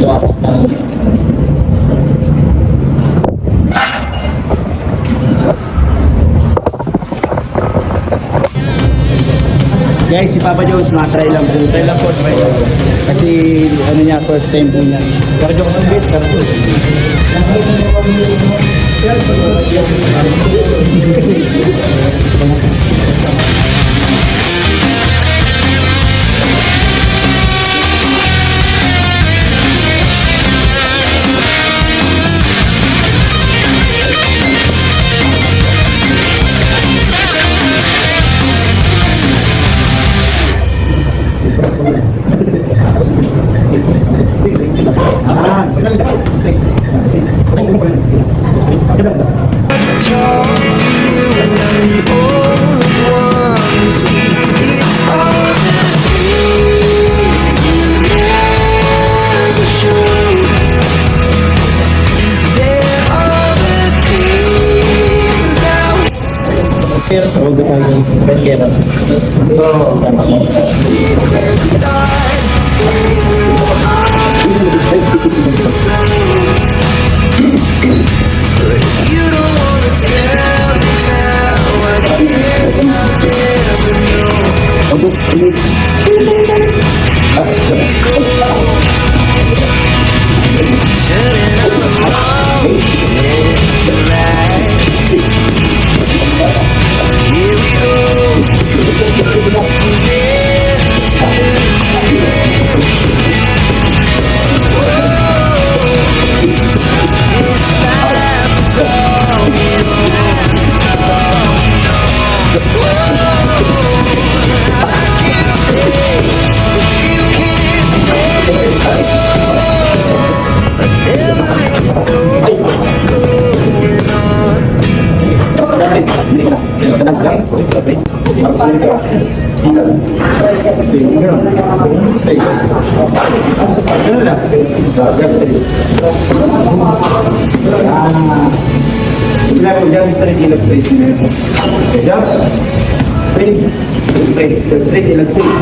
Guys, si Papa Jones, try lang po. Try lang po, try lang. Kasi ano niya, first time po niya. Cardio ko sa base, cardio. All the time. Pagkira. You don't wanna tell me now. I guess I'll never know. Turning on the wrong to right. Here we go. This time is all. This time is all. I can't stay if you can't make I never really know what's going on. Sila po dyan, straight, ilag straight. Jump. Straight. Straight. Straight, ilag straight.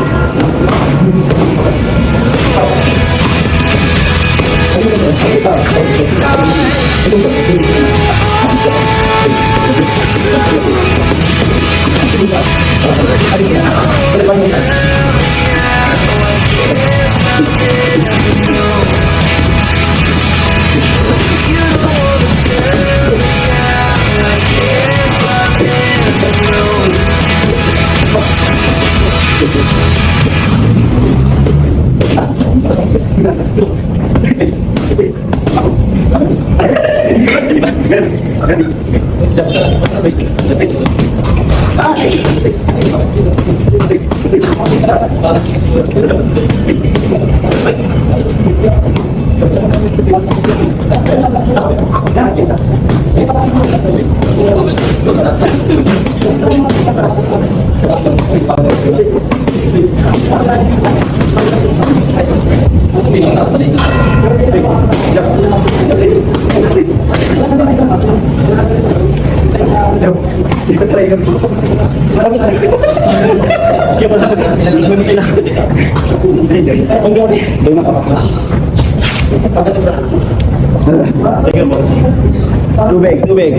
Tubig, tubig.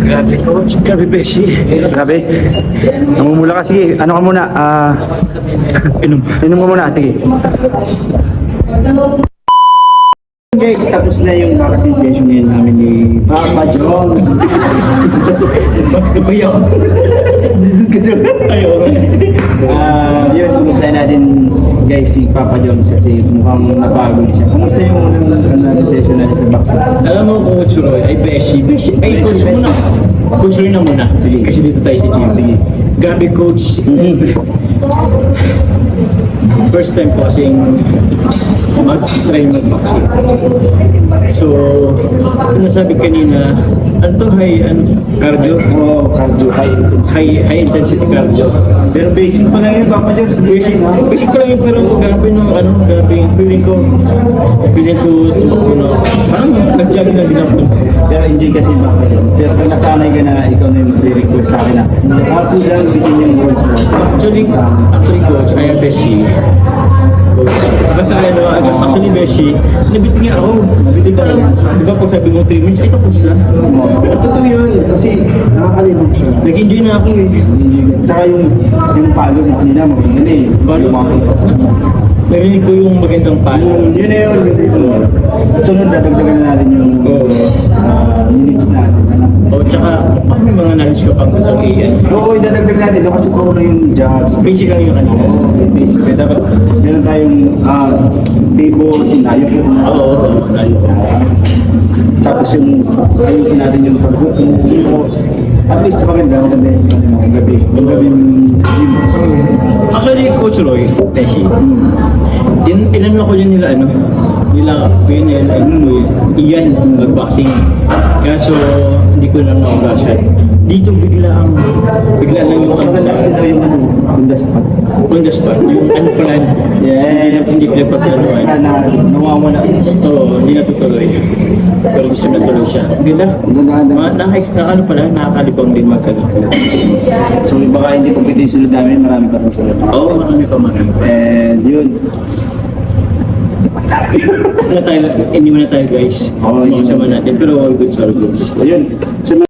Grabe coach, grabe Beshi. Grabe. Namumula ka. Sige, ano ka muna? Inom. Inom ka muna. Sige. Guys, tapos na yung boxing session ngayon namin ni Papa Jones. Nabayaw. Kasi ayaw. Yun, kumusta natin guys si Papa Jones kasi mukhang napagod siya. Kumusta yung session natin sa boxing? Alam mo coach Roy, ay Beshi. Ay coach muna. Coach Roy na muna. Sige. Kasi dito tayo sa gym. Sige. Grabe coach. first time ko kasing mag-try mag-boxing. So, sinasabi kanina, ano to, cardio? Oo, cardio, High intensity cardio. Pero basic pa lang yun, Papa Jones. Basic ko lang yun, pero grabe yung feeling ko tumakbo na, parang nag-jogging na din ako. Pero enjoy kasi yung Papa Jones. Pero kung nasanay ka na, ikaw na yung mag-request sa akin na, ako lang, bitin yung goals mo. Actually coach, I have Beshi. Basta actually Beshi, nabit nga ako. Nabit ka lang. Di ba pag sabi mo 3 minutes, ay tapos na. Totoo yun, kasi nakakalimang siya. Nag-enjoy na ako eh. Saka yung palo mo kanina, maganda eh. Narinig ko yung magandang palo. Yun na yun. Sa sunod, dadagdagan na natin yung minutes natin. O tsaka, may mga knowledge ka pang gusto i-yan. Oo, idadagdag natin. Doon kasi puro na yung jobs. Basic lang yung ano. Basic. Kaya dapat, meron tayong table, tayo po. Oo, tayo. Tapos yung, ayusin natin yung pag-hook. At least maganda yung gabi. Yung gabi sa gym. Actually, Coach Roy, Beshi, ilan ko yun nila Ian, mag-boxing. Kaso, hindi ko lang nakabasyan. Dito bigla lang yung Mas maganda kasi daw yung on the spot. on the spot, yung ano pala, Yes. hindi pa sa ano. Nawawala. Oo, hindi natutuloy. Pero gusto na tuloy siya. Ganda. Nakakalipang din magsagot. So baka hindi pa pwede yung sunod namin, marami pa rin sunod. Oo, marami pa. And yun. Hindi mo na tayo guys. Oo, Mga sama natin, pero all good. So yun.